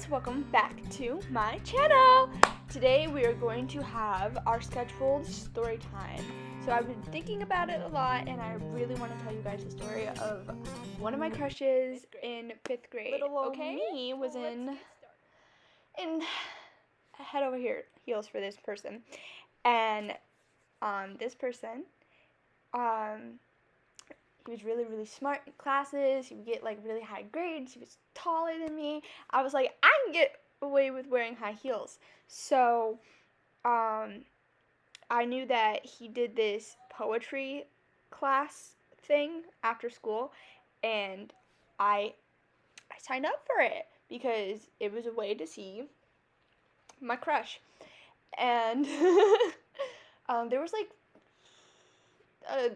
Welcome back to my channel. Today we are going to have our scheduled story time. So I've been thinking about it a lot, and I really want to tell you guys the story of one of my crushes in 5th grade. Little old me was in head over heels for this person, and this person, he was really, really smart in classes. He would get like really high grades. He was taller than me. I was like, I can get away with wearing high heels. So, I knew that he did this poetry class thing after school, and I signed up for it because it was a way to see my crush. And there was like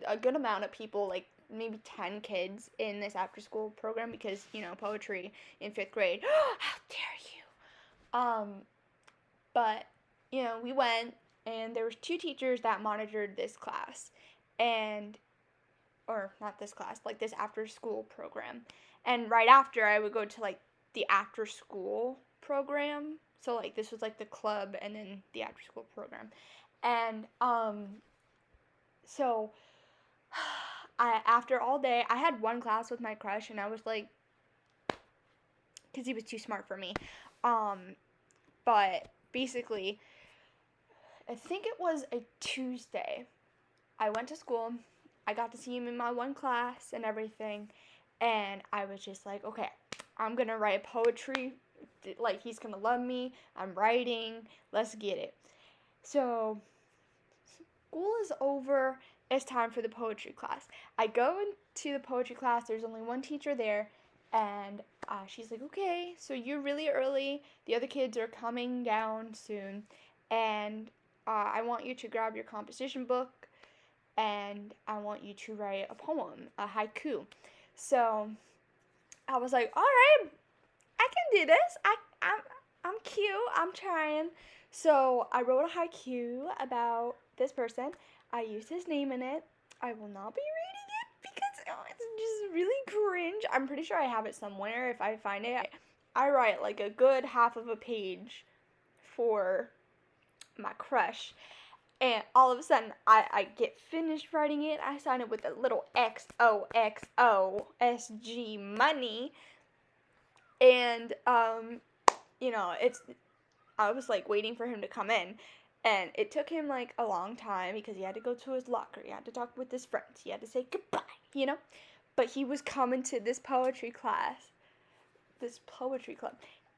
a good amount of people, like maybe 10 kids in this after school program because, poetry in 5th grade. How dare you? But, we went, and there was 2 teachers that monitored this class, or not this class, like this after school program. And right after, I would go to like the after school program. So like this was like the club and then the after school program. And so after all day, I had one class with my crush, and I was like, because he was too smart for me. But basically, I think it was a Tuesday. I went to school. I got to see him in my one class and everything. And I was just like, okay, I'm going to write poetry. Like, he's going to love me. I'm writing. Let's get it. So, school is over. It's time for the poetry class. I go into the poetry class. There's only one teacher there. And she's like, okay, so you're really early. The other kids are coming down soon. And I want you to grab your composition book. And I want you to write a poem, a haiku. So I was like, all right, I can do this. I'm cute. I'm trying. So I wrote a haiku about this person. I used his name in it. I will not be reading it because it's just really cringe. I'm pretty sure I have it somewhere. If I find it, I write like a good half of a page for my crush. And all of a sudden, I get finished writing it. I sign it with a little XOXO SG money. And, I was like waiting for him to come in. And it took him like a long time because he had to go to his locker. He had to talk with his friends. He had to say goodbye, But he was coming to this poetry club.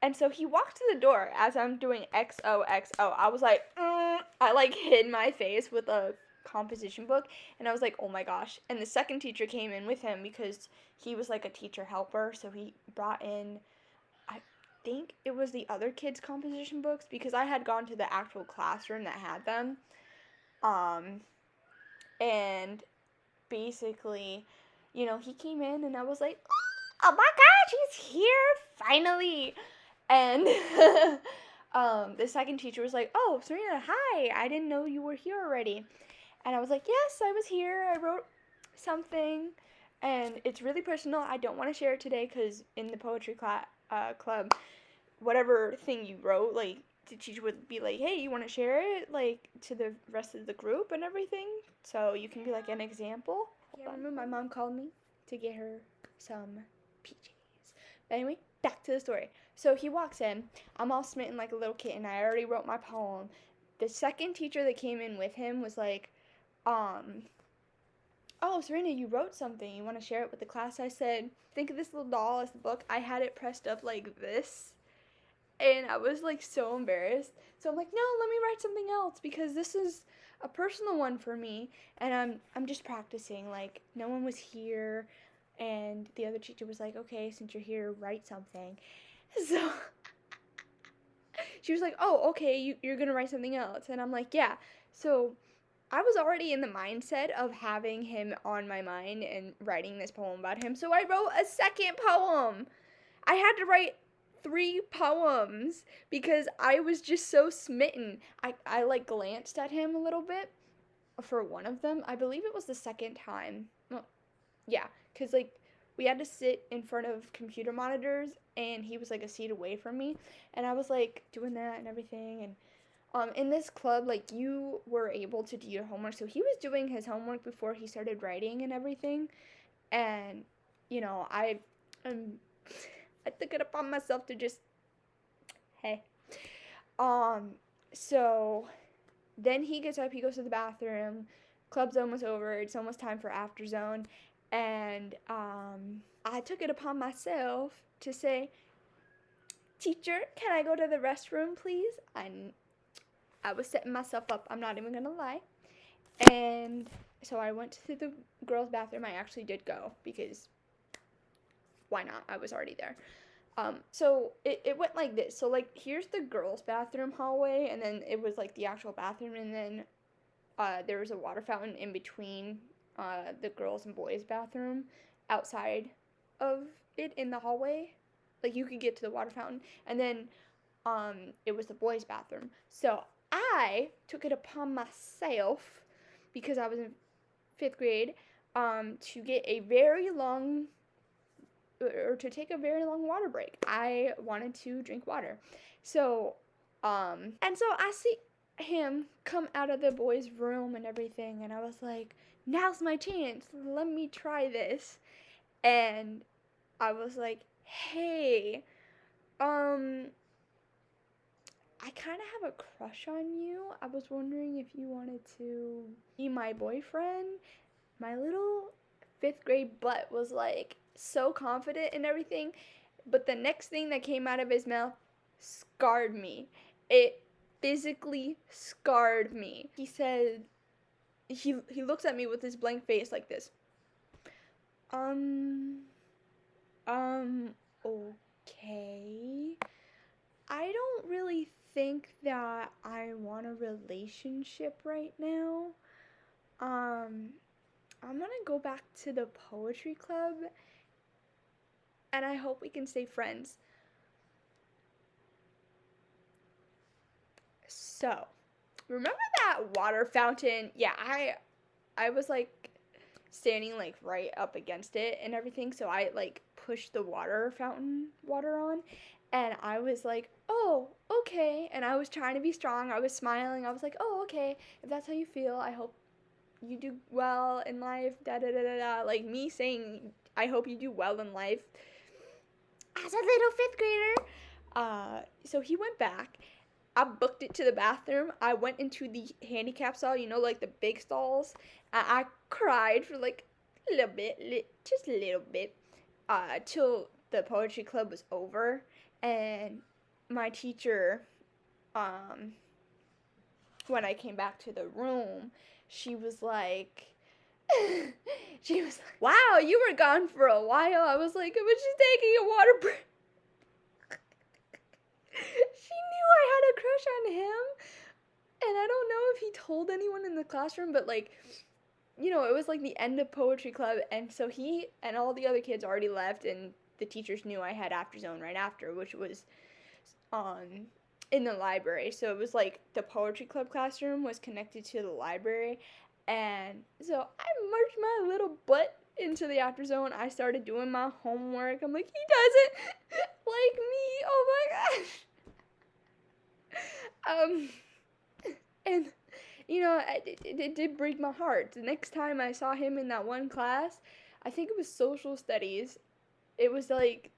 And so he walked to the door as I'm doing XOXO. I was like, I like hid my face with a composition book, and I was like, oh my gosh. And the second teacher came in with him because he was like a teacher helper, so he brought in, I think it was the other kids' composition books because I had gone to the actual classroom that had them. And basically, he came in, and I was like, oh my gosh, he's here finally. And the second teacher was like, oh, Serena, hi, I didn't know you were here already. And I was like, yes, I was here. I wrote something, and it's really personal. I don't want to share it today because in the poetry club, whatever thing you wrote, like, the teacher would be like, hey, you want to share it, like, to the rest of the group and everything? So you can be like an example. Yeah, remember my mom called me to get her some PJs. Anyway, back to the story. So he walks in. I'm all smitten like a little kitten. I already wrote my poem. The second teacher that came in with him was like, oh, Serena, you wrote something. You want to share it with the class? I said, think of this little doll as the book. I had it pressed up like this. And I was like so embarrassed. So I'm like, no, let me write something else because this is a personal one for me. And I'm just practicing. Like, no one was here. And the other teacher was like, okay, since you're here, write something. So she was like, oh, okay, you're going to write something else. And I'm like, yeah. So I was already in the mindset of having him on my mind and writing this poem about him. So I wrote a second poem. I had to write 3 poems because I was just so smitten. I like glanced at him a little bit for one of them. I believe it was the second time. Well, yeah, because like we had to sit in front of computer monitors, and he was like a seat away from me, and I was like doing that and everything. And in this club, like, you were able to do your homework, so he was doing his homework before he started writing and everything. And um I took it upon myself to just, hey. So then he gets up, he goes to the bathroom, club's almost over, it's almost time for after zone, and I took it upon myself to say, "Teacher, can I go to the restroom, please?" I was setting myself up, I'm not even gonna lie. And so I went to the girls' bathroom. I actually did go because why not? I was already there. So it went like this. So, like, here's the girls' bathroom hallway, and then it was like the actual bathroom, and then there was a water fountain in between the girls' and boys' bathroom outside of it in the hallway. Like, you could get to the water fountain, and then it was the boys' bathroom. So I took it upon myself, because I was in 5th grade, to get a very long, or to take a very long water break. I wanted to drink water. So, and so I see him come out of the boys' room and everything, and I was like, now's my chance. Let me try this. And I was like, hey, I kind of have a crush on you. I was wondering if you wanted to be my boyfriend. My little 5th grade butt was like so confident and everything, but the next thing that came out of his mouth scarred me. It physically scarred me. He said, he looks at me with his blank face like this. Okay. I don't really think that I want a relationship right now. I'm gonna go back to the poetry club, and I hope we can stay friends. So, remember that water fountain? Yeah, I was like standing like right up against it and everything, so I like pushed the water fountain water on, and I was like, "Oh, okay." And I was trying to be strong. I was smiling. I was like, "Oh, okay. If that's how you feel, I hope you do well in life." Da da da da da. Like, me saying, "I hope you do well in life," as a little 5th grader. So he went back. I booked it to the bathroom. I went into the handicap stall, like the big stalls. I cried for like a little bit, just a little bit, till the poetry club was over. And my teacher, when I came back to the room, she was like, "Wow, you were gone for a while." I was like, "I was just taking a water break." She knew I had a crush on him, and I don't know if he told anyone in the classroom, but like, it was like the end of poetry club, and so he and all the other kids already left, and the teachers knew I had after zone right after, which was in the library. So it was like the poetry club classroom was connected to the library, and so I marched my little butt into the after zone. I started doing my homework. I'm like, he doesn't like me. Oh my gosh. And it did break my heart. The next time I saw him in that one class, I think it was social studies, it was like,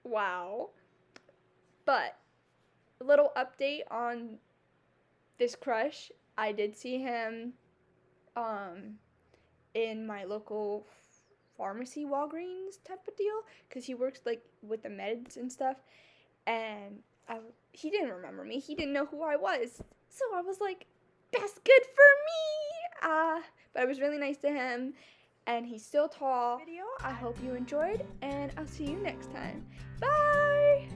wow. But a little update on this crush. I did see him in my local pharmacy, Walgreens type of deal, because he works like with the meds and stuff, and he didn't remember me. He didn't know who I was. So I was like, that's good for me. But I was really nice to him, and he's still tall. I hope you enjoyed, and I'll see you next time. Bye!